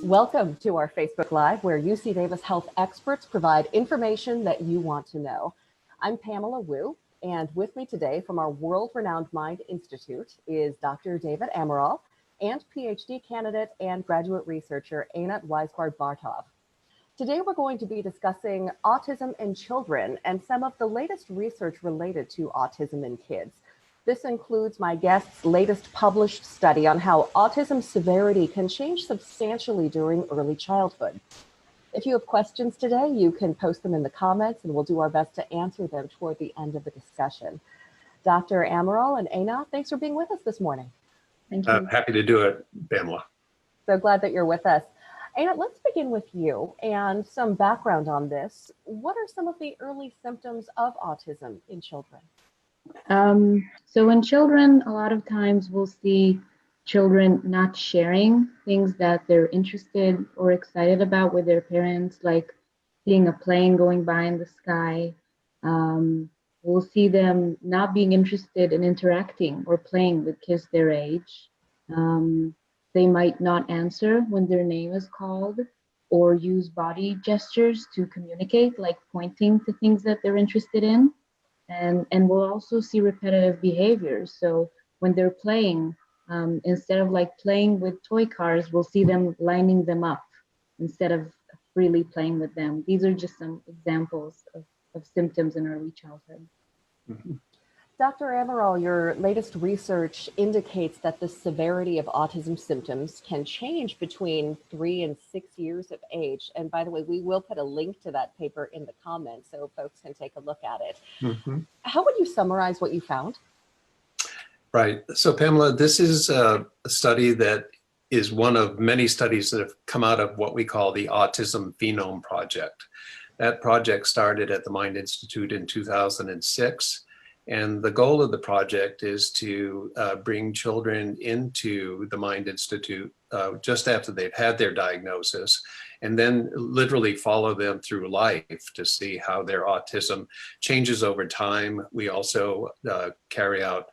Welcome to our Facebook Live, where UC Davis health experts provide information that you want to know. I'm Pamela Wu, and with me today from our world-renowned Mind Institute is Dr. David Amaral and PhD candidate and graduate researcher Einat Waizbard-Bartov. Today we're going to be discussing autism in children and some of the latest research related to autism in kids. This includes my guest's latest published study on how autism severity can change substantially during early childhood. If you have questions today, you can post them in the comments and we'll do our best to answer them toward the end of the discussion. Dr. Amaral and Einat, thanks for being with us this morning. Thank you. Happy to do it, Pamela. So glad that you're with us. Einat, let's begin with you and some background on this. What are some of the early symptoms of autism in children? So in children, a lot of times we'll see children not sharing things that they're interested or excited about with their parents, like seeing a plane going by in the sky. We'll see them not being interested in interacting or playing with kids their age. They might not answer when their name is called or use body gestures to communicate, like pointing to things that they're interested in. And we'll also see repetitive behaviors. So when they're playing, instead of like playing with toy cars, we'll see them lining them up instead of freely playing with them. These are just some examples of symptoms in early childhood. Mm-hmm. Dr. Amaral, your latest research indicates that the severity of autism symptoms can change between 3 and 6 years of age. And by the way, we will put a link to that paper in the comments so folks can take a look at it. Mm-hmm. How would you summarize what you found? Right. So, Pamela, this is a study that is one of many studies that have come out of what we call the Autism Phenome Project. That project started at the Mind Institute in 2006. And the goal of the project is to bring children into the Mind Institute just after they've had their diagnosis, and then literally follow them through life to see how their autism changes over time. We also carry out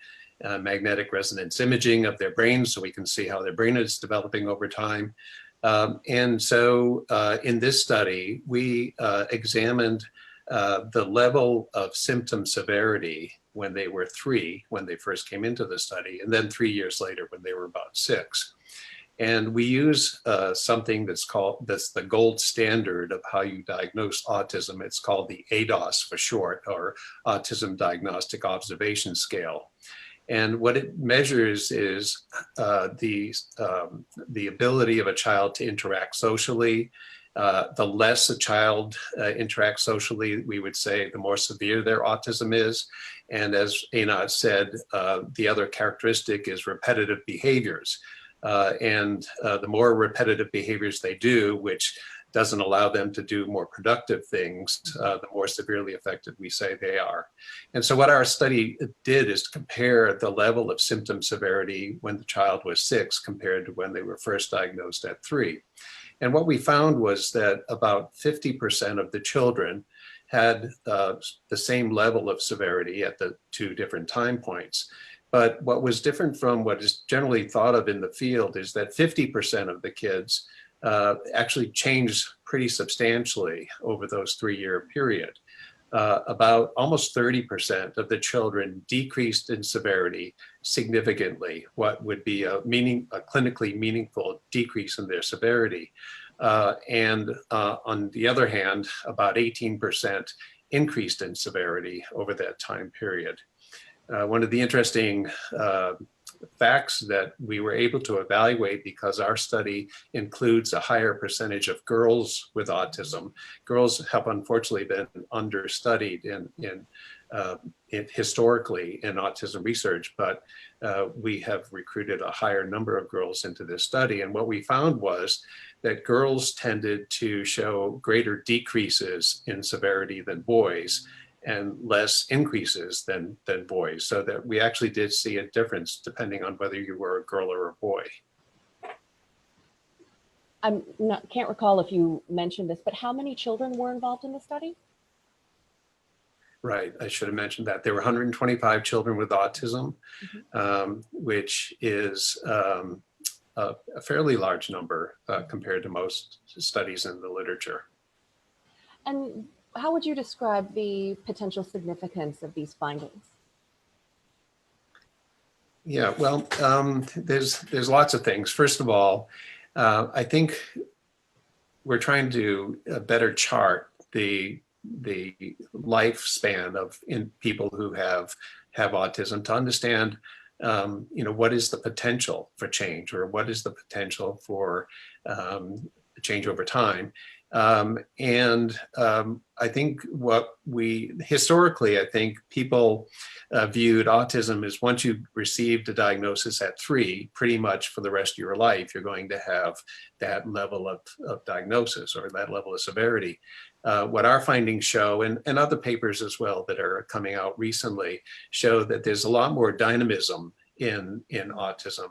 magnetic resonance imaging of their brains so we can see how their brain is developing over time. And so in this study, we examined the level of symptom severity when they were 3, when they first came into the study, and then 3 years later when they were about 6. And we use something that's the gold standard of how you diagnose autism. It's called the ADOS for short, or Autism Diagnostic Observation Scale. And what it measures is the ability of a child to interact socially. The less a child interacts socially, we would say, the more severe their autism is. And as Einat said, the other characteristic is repetitive behaviors. And the more repetitive behaviors they do, which doesn't allow them to do more productive things, the more severely affected we say they are. And so what our study did is to compare the level of symptom severity when the child was 6 compared to when they were first diagnosed at 3. And what we found was that about 50% of the children had the same level of severity at the 2 different time points. But what was different from what is generally thought of in the field is that 50% of the kids actually changed pretty substantially over those 3-year period. About almost 30% of the children decreased in severity significantly, what would be a clinically meaningful decrease in their severity. And on the other hand, about 18% increased in severity over that time period. One of the interesting facts that we were able to evaluate, because our study includes a higher percentage of girls with autism. Girls have unfortunately been understudied historically in autism research, but we have recruited a higher number of girls into this study. And what we found was that girls tended to show greater decreases in severity than boys, and less increases than boys, so that we actually did see a difference depending on whether you were a girl or a boy. Can't recall if you mentioned this, but how many children were involved in the study? Right. I should have mentioned that. There were 125 children with autism, which is a fairly large number compared to most studies in the literature. And how would you describe the potential significance of these findings? Yeah, well, there's lots of things. First of all, I think we're trying to better chart the lifespan of people who have autism to understand, what is the potential for change, or what is the potential for change over time. I think historically, I think people viewed autism as once you received a diagnosis at 3, pretty much for the rest of your life, you're going to have that level of diagnosis or that level of severity. What our findings show, and other papers as well that are coming out recently, show that there's a lot more dynamism in autism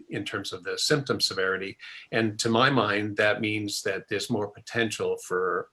in terms of the symptom severity. And to my mind, that means that there's more potential for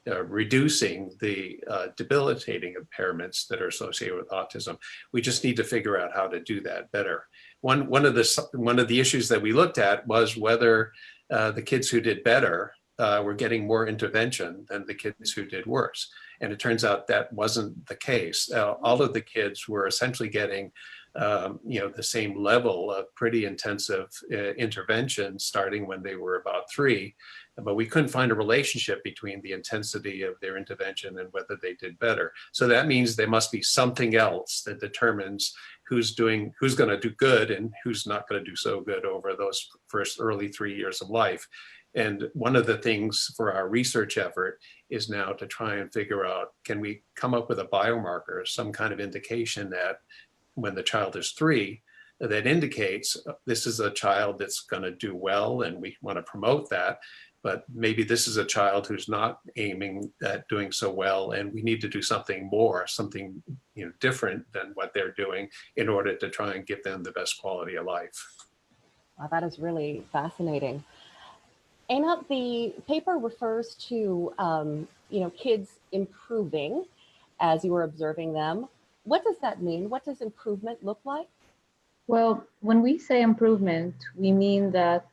reducing the debilitating impairments that are associated with autism. We just need to figure out how to do that better. One of the issues that we looked at was whether the kids who did better were getting more intervention than the kids who did worse. And it turns out that wasn't the case. All of the kids were essentially getting the same level of pretty intensive intervention starting when they were about 3, but we couldn't find a relationship between the intensity of their intervention and whether they did better. So that means there must be something else that determines who's going to do good and who's not going to do so good over those first early 3 years of life. And one of the things for our research effort is now to try and figure out, can we come up with a biomarker, some kind of indication that when the child is 3, that indicates this is a child that's going to do well and we want to promote that, but maybe this is a child who's not aiming at doing so well and we need to do something more, something different than what they're doing in order to try and give them the best quality of life. Wow, that is really fascinating. Einat, the paper refers to kids improving as you were observing them. What does that mean? What does improvement look like? Well, when we say improvement, we mean that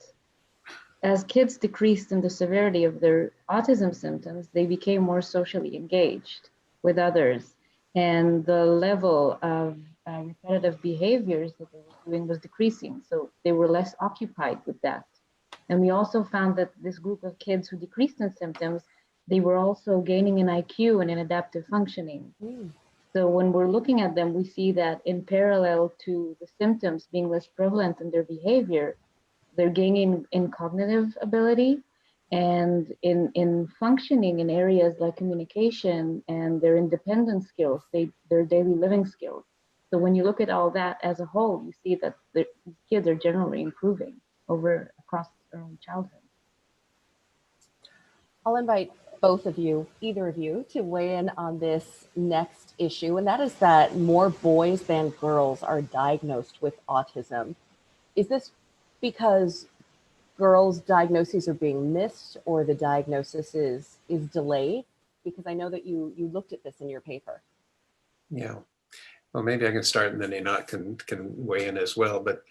as kids decreased in the severity of their autism symptoms, they became more socially engaged with others. And the level of repetitive behaviors that they were doing was decreasing. So they were less occupied with that. And we also found that this group of kids who decreased in symptoms, they were also gaining in IQ and in adaptive functioning. So when we're looking at them, we see that in parallel to the symptoms being less prevalent in their behavior, they're gaining in cognitive ability and in functioning in areas like communication and their independent skills, their daily living skills. So when you look at all that as a whole, you see that the kids are generally improving across early childhood. I'll invite both of you, either of you, to weigh in on this next issue, and that is that more boys than girls are diagnosed with autism. Is this because girls' diagnoses are being missed or the diagnosis is delayed? Because I know that you looked at this in your paper. Yeah, well, maybe I can start and then Einat can weigh in as well. But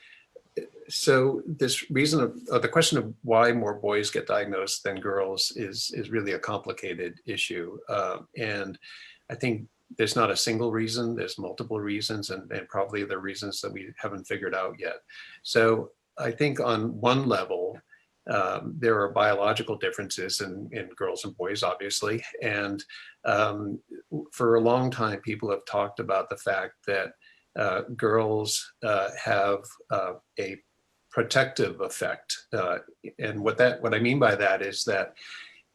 so this reason of the question of why more boys get diagnosed than girls is really a complicated issue. And I think there's not a single reason, there's multiple reasons, and probably the reasons that we haven't figured out yet. So I think on one level, there are biological differences in girls and boys, obviously. And for a long time, people have talked about the fact that girls have a protective effect. And what I mean by that is that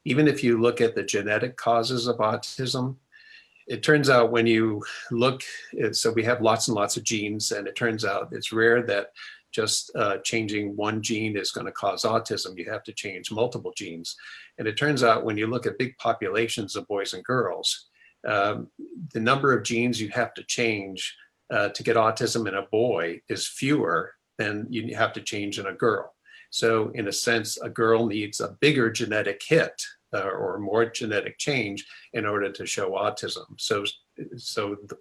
even if you look at the genetic causes of autism, it turns out when you look, so we have lots and lots of genes, and it turns out it's rare that just changing one gene is going to cause autism. You have to change multiple genes. And it turns out when you look at big populations of boys and girls, the number of genes you have to change to get autism in a boy is fewer than you have to change in a girl. So in a sense, a girl needs a bigger genetic hit or more genetic change in order to show autism. So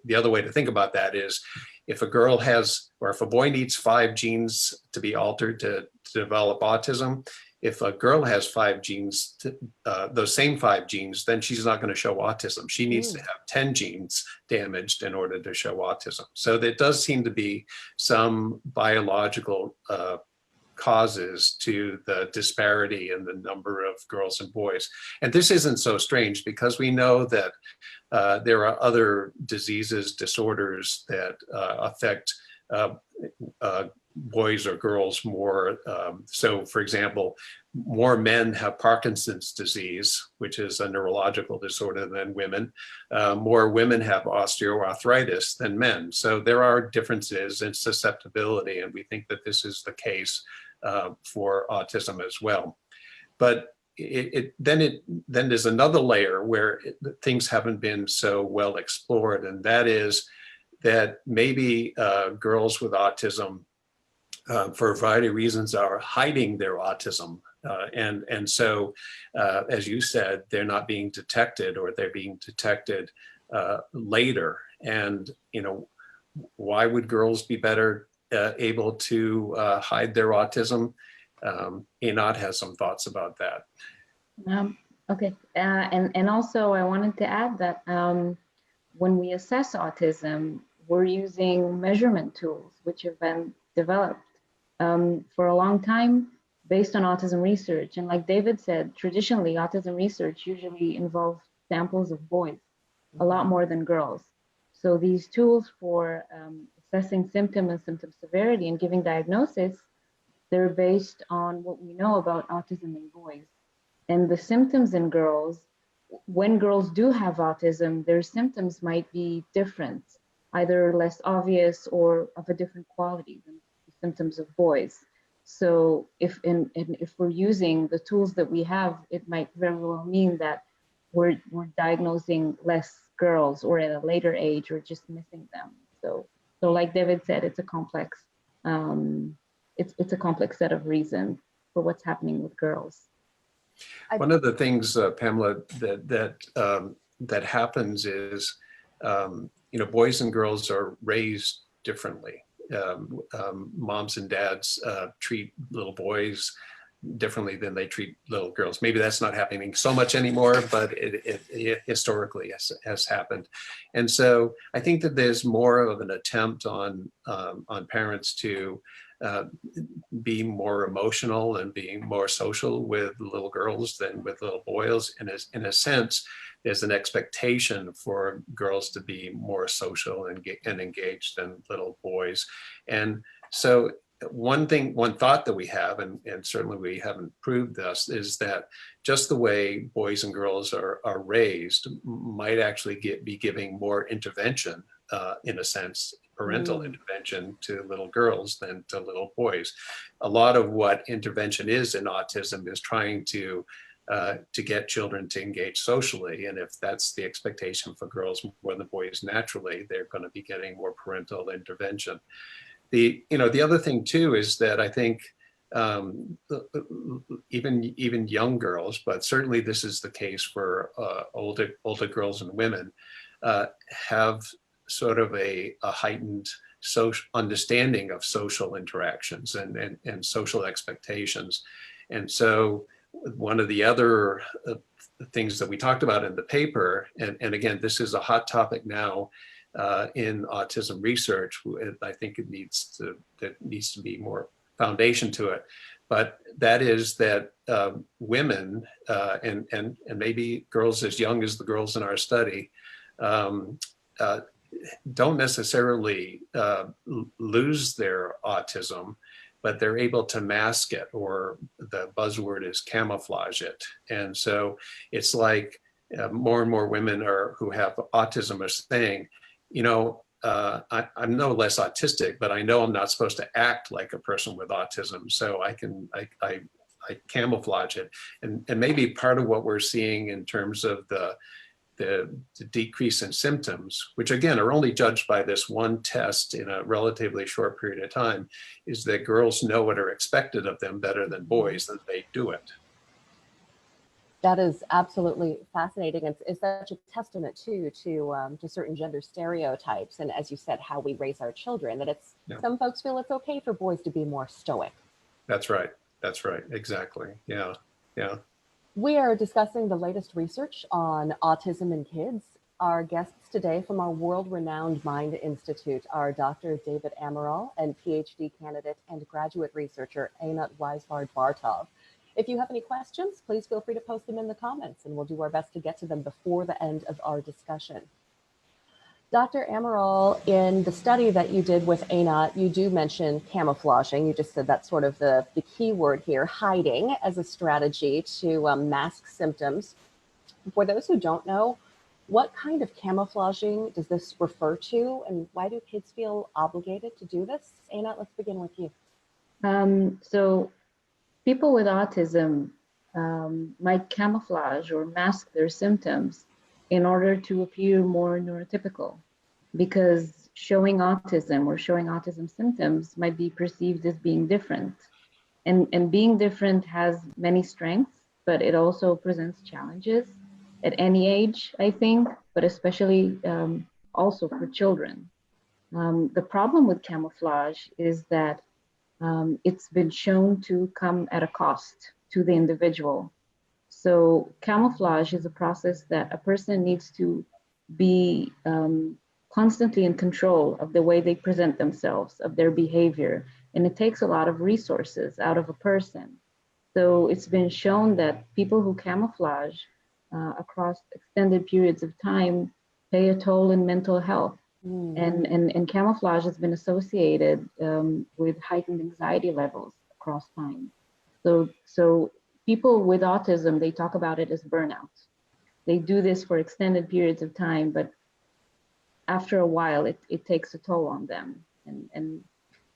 the other way to think about that is, if a girl has, or if a boy needs 5 genes to be altered to develop autism, if a girl has 5 genes, those same 5 genes, then she's not going to show autism. She needs to have 10 genes damaged in order to show autism. So there does seem to be some biological causes to the disparity in the number of girls and boys. And this isn't so strange, because we know that there are other diseases, disorders that affect boys or girls more. So for example, more men have Parkinson's disease, which is a neurological disorder, than women. More women have osteoarthritis than men. So there are differences in susceptibility, and we think that this is the case for autism as well. But then there's another layer where things haven't been so well explored, and that is that maybe girls with autism, for a variety of reasons, are hiding their autism. And so, as you said, they're not being detected, or they're being detected later. And, why would girls be better able to hide their autism? Einat has some thoughts about that. Okay, and also I wanted to add that when we assess autism, we're using measurement tools which have been developed for a long time based on autism research. And like David said, traditionally autism research usually involves samples of boys, a lot more than girls. So these tools for assessing symptom and symptom severity and giving diagnosis, they're based on what we know about autism in boys. And the symptoms in girls, when girls do have autism, their symptoms might be different, either less obvious or of a different quality than the symptoms of boys. So if we're using the tools that we have, it might very well mean that we're diagnosing less girls, or at a later age, or just missing them. So like David said, it's a complex it's a complex set of reasons for what's happening with girls. One of the things, Pamela, that happens is, boys and girls are raised differently. Moms and dads treat little boys differently than they treat little girls. Maybe that's not happening so much anymore, but it historically has happened. And so I think that there's more of an attempt on parents to be more emotional and being more social with little girls than with little boys. And in a sense, there's an expectation for girls to be more social and engaged than little boys. And so one thought that we have, and certainly we haven't proved this, is that just the way boys and girls are raised might actually be giving more intervention, in a sense, parental intervention to little girls than to little boys. A lot of what intervention is in autism is trying to get children to engage socially. And if that's the expectation for girls more than boys naturally, they're going to be getting more parental intervention. The other thing too is that I think even young girls, but certainly this is the case for older girls and women, have sort of a heightened social understanding of social interactions and social expectations. And so one of the other things that we talked about in the paper, and again, this is a hot topic now in autism research, I think it needs to be more foundation to it, but that is that women and maybe girls as young as the girls in our study don't necessarily lose their autism, but they're able to mask it, or the buzzword is camouflage it. And so it's like more and more women who have autism are saying, I'm no less autistic, but I know I'm not supposed to act like a person with autism, so I camouflage it. And maybe part of what we're seeing in terms of the decrease in symptoms, which again are only judged by this one test in a relatively short period of time, is that girls know what are expected of them better than boys, that they do it. That is absolutely fascinating. It's such a testament too to certain gender stereotypes, and as you said, how we raise our children. That it's Yeah. some folks feel it's okay for boys to be more stoic. That's right. That's right. Exactly. Yeah. Yeah. We are discussing the latest research on autism in kids. Our guests today from our world-renowned Mind Institute are Dr. David Amaral and PhD candidate and graduate researcher Einat Waizbard-Bartov. If you have any questions, please feel free to post them in the comments, and we'll do our best to get to them before the end of our discussion. Dr. Amaral, in the study that you did with Einat, you do mention camouflaging. You just said that's sort of the key word here, hiding as a strategy to mask symptoms. For those who don't know, what kind of camouflaging does this refer to, and why do kids feel obligated to do this? Einat, let's begin with you. So people with autism might camouflage or mask their symptoms in order to appear more neurotypical, because showing autism or showing autism symptoms might be perceived as being different. And being different has many strengths, but it also presents challenges at any age, I think, but especially also for children. The problem with camouflage is that it's been shown to come at a cost to the individual. So camouflage is a process that a person needs to be constantly in control of the way they present themselves, of their behavior. And it takes a lot of resources out of a person. So it's been shown that people who camouflage across extended periods of time pay a toll in mental health. And camouflage has been associated with heightened anxiety levels across time. So people with autism, they talk about it as burnout. They do this for extended periods of time, but after a while, it takes a toll on them. And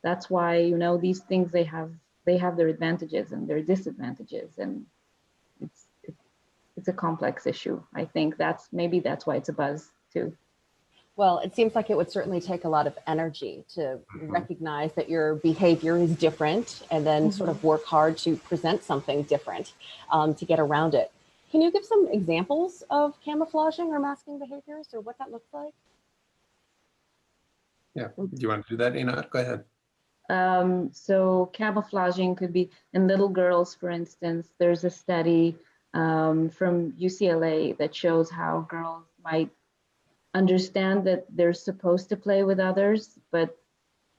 that's why, you know, these things, they have their advantages and their disadvantages. And it's a complex issue. I think that's why it's a buzz too. Well, it seems like it would certainly take a lot of energy to recognize that your behavior is different and then sort of work hard to present something different to get around it. Can you give some examples of camouflaging or masking behaviors or what that looks like? Yeah. Do you want to do that, Einat? Go ahead. So camouflaging could be in little girls, for instance. There's a study from UCLA that shows how girls might understand that they're supposed to play with others, but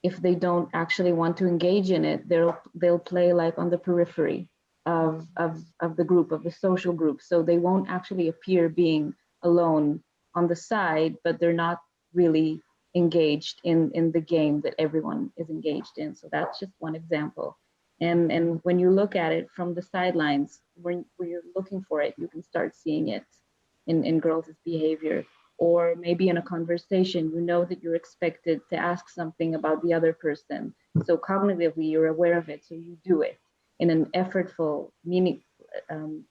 if they don't actually want to engage in it, they'll play like on the periphery of the group, of the social group. So they won't actually appear being alone on the side, but they're not really engaged in the game that everyone is engaged in. So that's just one example. And when you look at it from the sidelines, when you're looking for it, you can start seeing it in girls' behavior. Or maybe in a conversation, you know that you're expected to ask something about the other person. So cognitively, you're aware of it, so you do it in an effortful,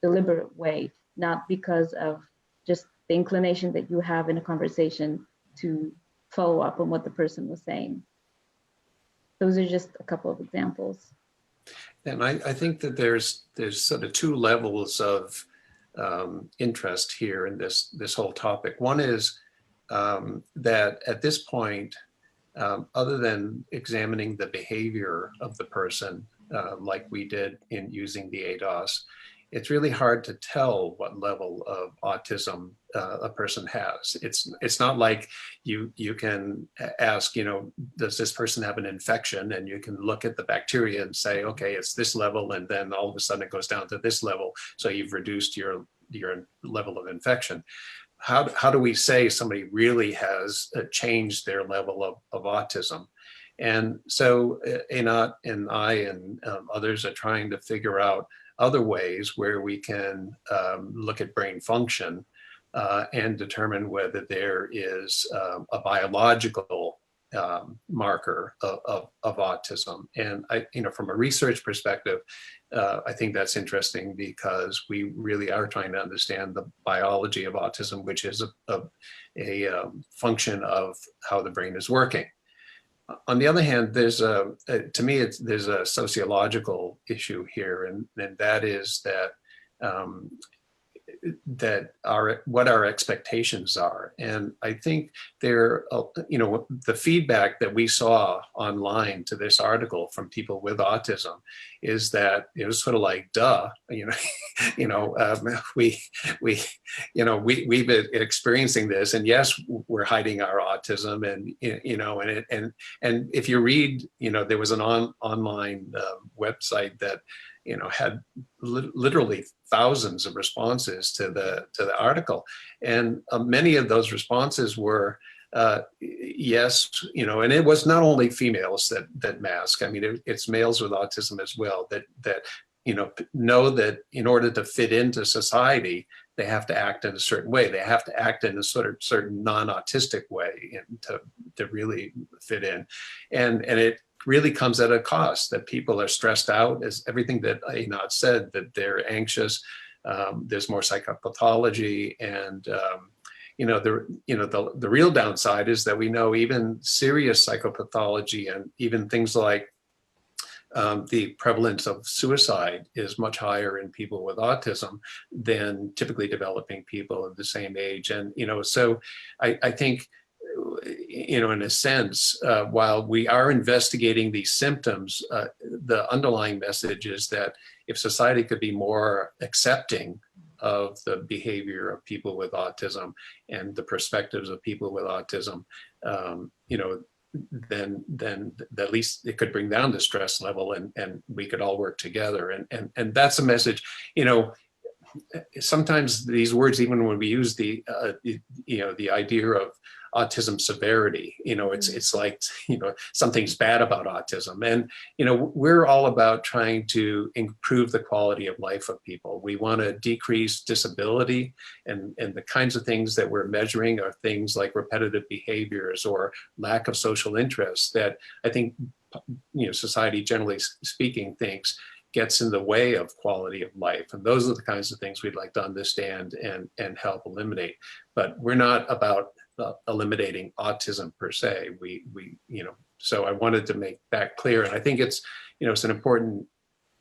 deliberate way, not because of just the inclination that you have in a conversation to follow up on what the person was saying. Those are just a couple of examples. And I think that there's sort of two levels of interest here in this whole topic. One is that at this point, other than examining the behavior of the person, like we did in using the ADOS, it's really hard to tell what level of autism a person has. It's not like you can ask, you know, does this person have an infection? And you can look at the bacteria and say, okay, it's this level, and then all of a sudden it goes down to this level. So you've reduced your level of infection. How do we say somebody really has changed their level of autism? And so Einat and I and others are trying to figure out other ways where we can look at brain function and determine whether there is a biological marker of autism. And from a research perspective, I think that's interesting because we really are trying to understand the biology of autism, which is a function of how the brain is working. On the other hand, there's there's a sociological issue here, and that is that that what our expectations are. And I think there, the feedback that we saw online to this article from people with autism is that it was sort of like, duh, we've been experiencing this, and yes, we're hiding our autism, and if you read, there was an online website that had literally thousands of responses to the article, and many of those responses were yes, and it was not only females that mask. I mean, it's males with autism as well that know that in order to fit into society, they have to act in a certain way. They have to act in a certain non-autistic way to really fit in, and it really comes at a cost, that people are stressed out, as everything that Einat said, that they're anxious. There's more psychopathology, and the real downside is that we know even serious psychopathology and even things like the prevalence of suicide is much higher in people with autism than typically developing people of the same age. And so I think, in a sense, while we are investigating these symptoms, the underlying message is that if society could be more accepting of the behavior of people with autism and the perspectives of people with autism, then at least it could bring down the stress level, and we could all work together. And that's a message. Sometimes these words, even when we use the idea of autism severity, it's like, something's bad about autism. And, we're all about trying to improve the quality of life of people. We want to decrease disability, and the kinds of things that we're measuring are things like repetitive behaviors or lack of social interest that I think, society generally speaking thinks gets in the way of quality of life. And those are the kinds of things we'd like to understand and help eliminate. But we're not about eliminating autism per se. So I wanted to make that clear. And I think it's an important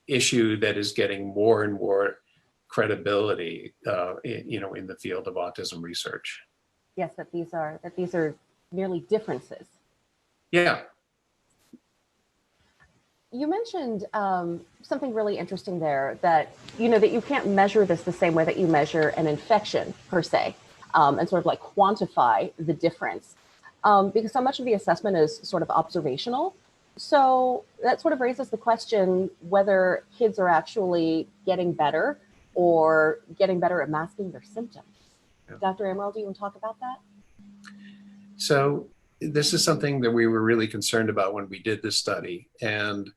issue that is getting more and more credibility, in the field of autism research. Yes, that these are merely differences. Yeah. You mentioned something really interesting there, that that you can't measure this the same way that you measure an infection per se, and sort of like quantify the difference, because so much of the assessment is sort of observational. So that sort of raises the question whether kids are actually getting better or getting better at masking their symptoms. Yeah. Dr. Amaral, do you want to talk about that? So this is something that we were really concerned about when we did this study. And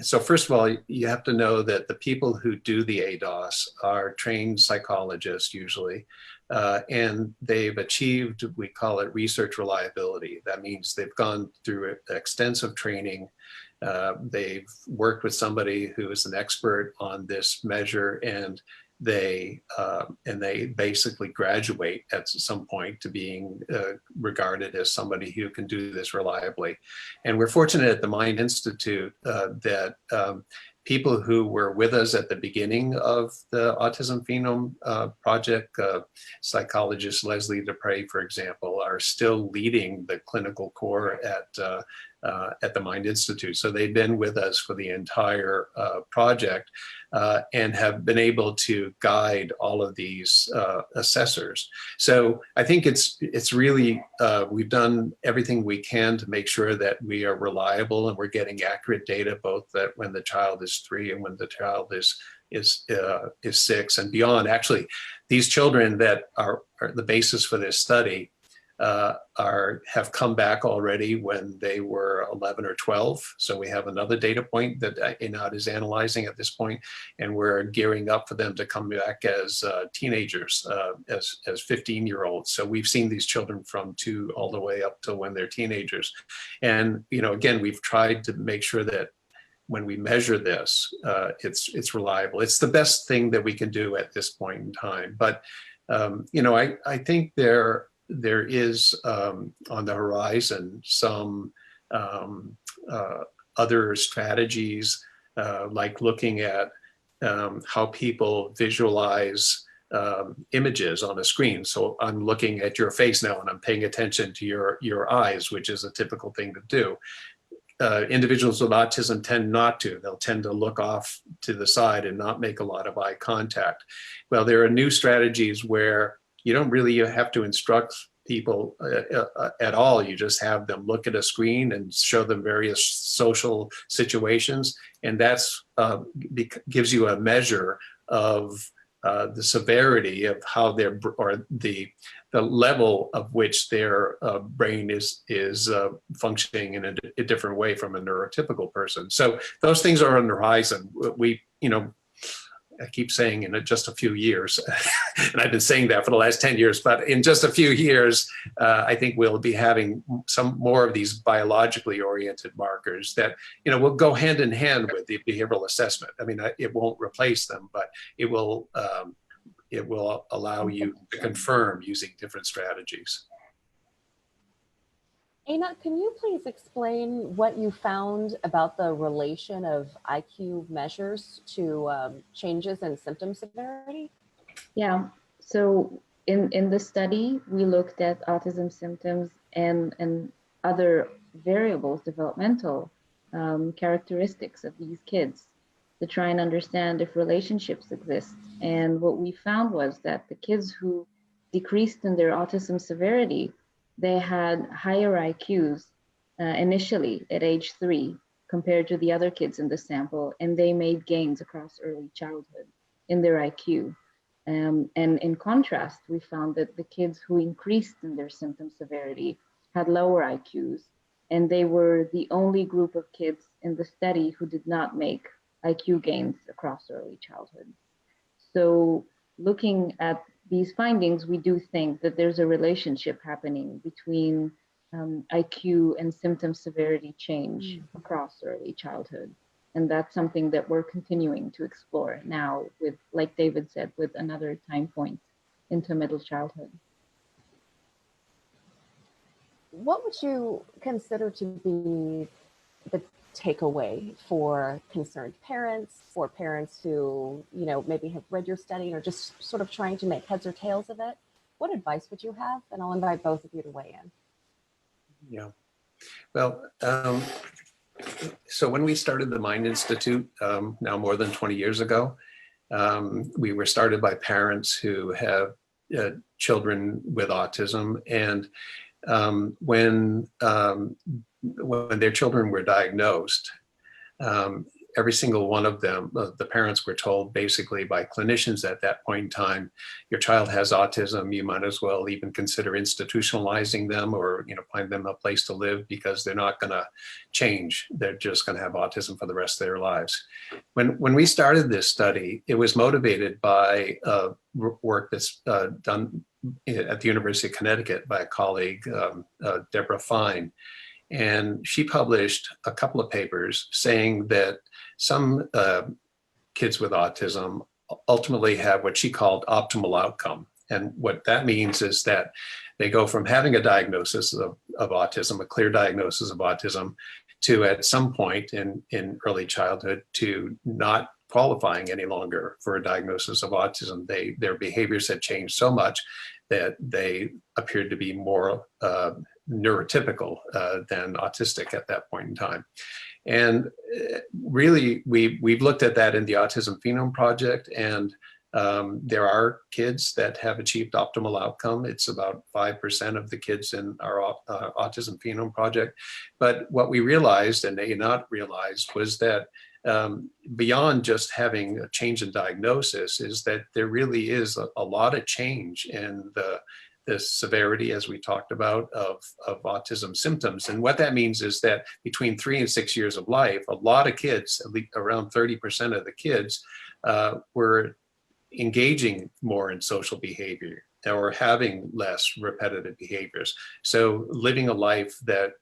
so first of all, you have to know that the people who do the ADOS are trained psychologists usually, and they've achieved, we call it research reliability. That means they've gone through extensive training. They've worked with somebody who is an expert on this measure, and they basically graduate at some point to being regarded as somebody who can do this reliably. And we're fortunate at the Mind Institute that people who were with us at the beginning of the Autism Phenome Project, psychologist Leslie Dupre, for example, are still leading the clinical core at the Mind Institute. So they've been with us for the entire project and have been able to guide all of these assessors. So I think it's really, we've done everything we can to make sure that we are reliable and we're getting accurate data, both that when the child is 3 and when the child is 6 and beyond. Actually, these children that are the basis for this study have come back already when they were 11 or 12. So we have another data point that Einat is analyzing at this point, and we're gearing up for them to come back as teenagers, as 15-year-olds. So we've seen these children from 2 all the way up to when they're teenagers. And, again, we've tried to make sure that when we measure this, it's reliable. It's the best thing that we can do at this point in time. But, I think there is on the horizon some other strategies like looking at how people visualize images on a screen. So I'm looking at your face now and I'm paying attention to your eyes, which is a typical thing to do. Individuals with autism tend not to. They'll tend to look off to the side and not make a lot of eye contact. Well, there are new strategies where you don't really have to instruct people at all. You just have them look at a screen and show them various social situations. And that's gives you a measure of the severity of how their, or the level of which their brain is functioning in a different way from a neurotypical person. So those things are on the horizon. We, you know, I keep saying in just a few years, and I've been saying that for the last 10 years, but in just a few years, I think we'll be having some more of these biologically oriented markers that, you know, will go hand in hand with the behavioral assessment. I mean, it won't replace them, but it will allow you to confirm using different strategies. Einat, can you please explain what you found about the relation of IQ measures to changes in symptom severity? Yeah, so in the study, we looked at autism symptoms and other variables, developmental characteristics of these kids to try and understand if relationships exist. And what we found was that the kids who decreased in their autism severity, they had higher IQs initially at age 3 compared to the other kids in the sample, and they made gains across early childhood in their IQ. And in contrast, we found that the kids who increased in their symptom severity had lower IQs, and they were the only group of kids in the study who did not make IQ gains across early childhood. So looking at these findings, we do think that there's a relationship happening between IQ and symptom severity change across early childhood. And that's something that we're continuing to explore now with, like David said, with another time point into middle childhood. What would you consider to be the takeaway for concerned parents, for parents who, you know, maybe have read your study or just sort of trying to make heads or tails of it? What advice would you have? And I'll invite both of you to weigh in. Yeah, well, so when we started the Mind Institute now more than 20 years ago, we were started by parents who have children with autism, and when their children were diagnosed, every single one of them, the parents were told basically by clinicians at that point in time, your child has autism, you might as well even consider institutionalizing them or, you know, find them a place to live because they're not going to change. They're just going to have autism for the rest of their lives. When we started this study, it was motivated by work that's done at the University of Connecticut by a colleague, Deborah Fine. And she published a couple of papers saying that some kids with autism ultimately have what she called optimal outcome. And what that means is that they go from having a diagnosis of autism, a clear diagnosis of autism, to at some point in early childhood to not qualifying any longer for a diagnosis of autism. Their behaviors had changed so much that they appeared to be more neurotypical than autistic at that point in time. And really, we've looked at that in the Autism Phenome Project, and there are kids that have achieved optimal outcome. It's about 5% of the kids in our Autism Phenome Project. But what we realized, and Einat realized, was that beyond just having a change in diagnosis, is that there really is a lot of change in the severity, as we talked about, of autism symptoms. And what that means is that between 3 and 6 years of life, a lot of kids, at least around 30% of the kids, were engaging more in social behavior or having less repetitive behaviors. So living a life that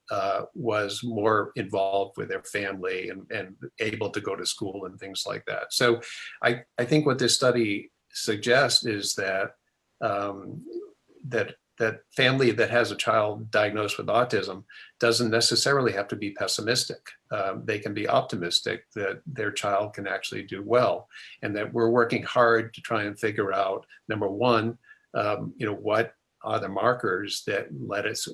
was more involved with their family and able to go to school and things like that. So I think what this study suggests is that that that family that has a child diagnosed with autism doesn't necessarily have to be pessimistic. They can be optimistic that their child can actually do well, and that we're working hard to try and figure out, number one, what are the markers that let us,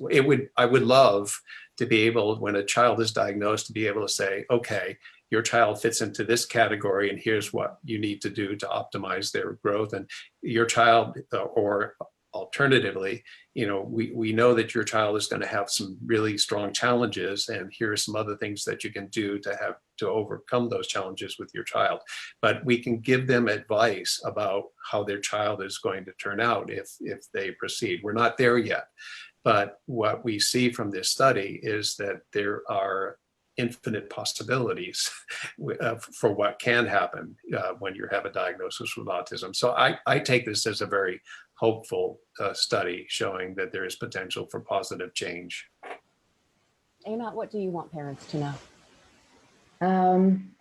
I would love to be able, when a child is diagnosed, to be able to say, okay, your child fits into this category, and here's what you need to do to optimize their growth. And your child, or alternatively, we know that your child is going to have some really strong challenges, and here are some other things that you can do to overcome those challenges with your child. But we can give them advice about how their child is going to turn out if they proceed. We're not there yet, but what we see from this study is that there are infinite possibilities for what can happen when you have a diagnosis with autism. So I take this as a very hopeful study showing that there is potential for positive change. Einat, what do you want parents to know?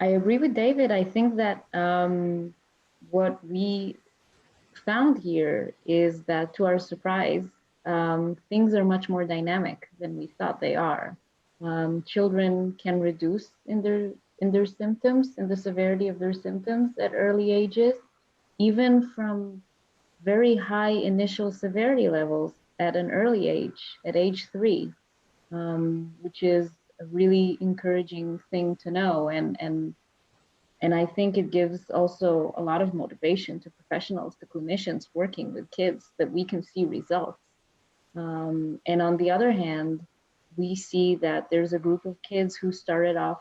I agree with David. I think that what we found here is that, to our surprise, things are much more dynamic than we thought they are. Children can reduce in their symptoms, in the severity of their symptoms at early ages, even from very high initial severity levels at an early age, at age 3, which is a really encouraging thing to know. And I think it gives also a lot of motivation to professionals, to clinicians working with kids, that we can see results. And on the other hand, we see that there's a group of kids who started off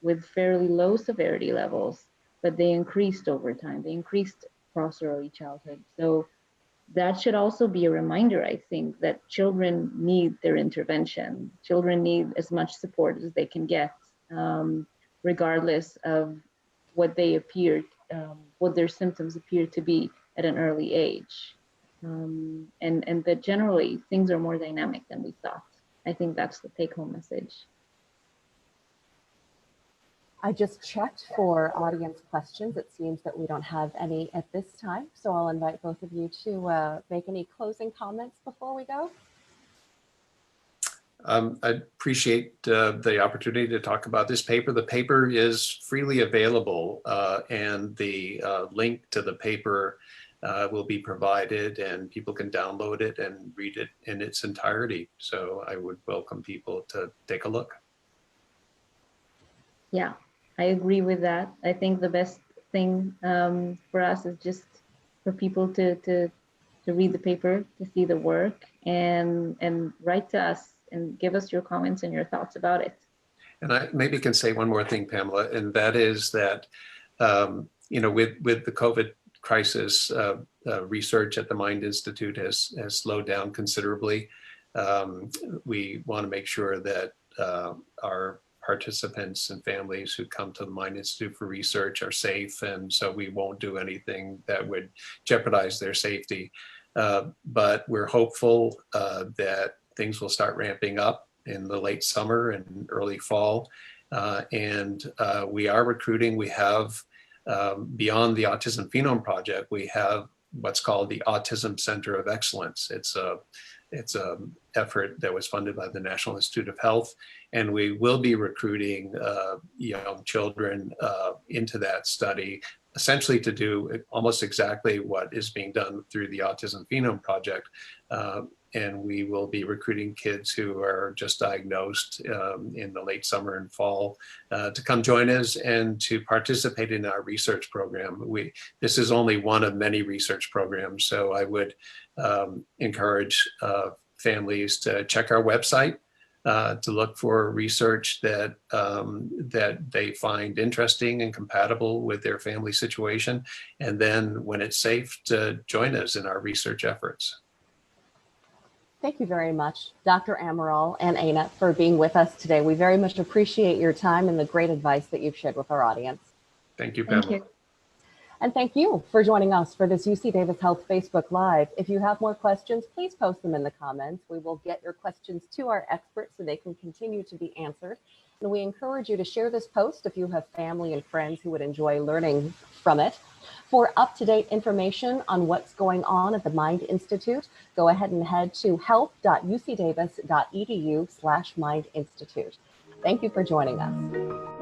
with fairly low severity levels, but they increased over time. They increased across early childhood. So that should also be a reminder, I think, that children need their intervention. Children need as much support as they can get, regardless of what they appear, what their symptoms appear to be at an early age. And that generally things are more dynamic than we thought. I think that's the take-home message. I just checked for audience questions. It seems that we don't have any at this time, so I'll invite both of you to make any closing comments before we go. I appreciate the opportunity to talk about this paper. The paper is freely available, and the link to the paper will be provided, and people can download it and read it in its entirety. So I would welcome people to take a look. Yeah, I agree with that. I think the best thing for us is just for people to read the paper, to see the work, and write to us and give us your comments and your thoughts about it. And I maybe can say one more thing, Pamela, and that is that, with the COVID crisis, research at the Mind Institute has slowed down considerably. We want to make sure that our participants and families who come to the Mind Institute for research are safe, and so we won't do anything that would jeopardize their safety. But we're hopeful that things will start ramping up in the late summer and early fall. And we are recruiting. We have, beyond the Autism Phenome Project, we have what's called the Autism Center of Excellence. It's a effort that was funded by the National Institute of Health, and we will be recruiting young children into that study, essentially to do almost exactly what is being done through the Autism Phenome Project. And we will be recruiting kids who are just diagnosed in the late summer and fall to come join us and to participate in our research program. This is only one of many research programs, so I would encourage families to check our website to look for research that they find interesting and compatible with their family situation, and then when it's safe, to join us in our research efforts. Thank you very much, Dr. Amaral and Einat, for being with us today. We very much appreciate your time and the great advice that you've shared with our audience. Thank you, Pamela. Thank you. And thank you for joining us for this UC Davis Health Facebook Live. If you have more questions, please post them in the comments. We will get your questions to our experts so they can continue to be answered. And we encourage you to share this post if you have family and friends who would enjoy learning from it. For up-to-date information on what's going on at the Mind Institute, go ahead and head to help.ucdavis.edu/Mind Institute. Thank you for joining us.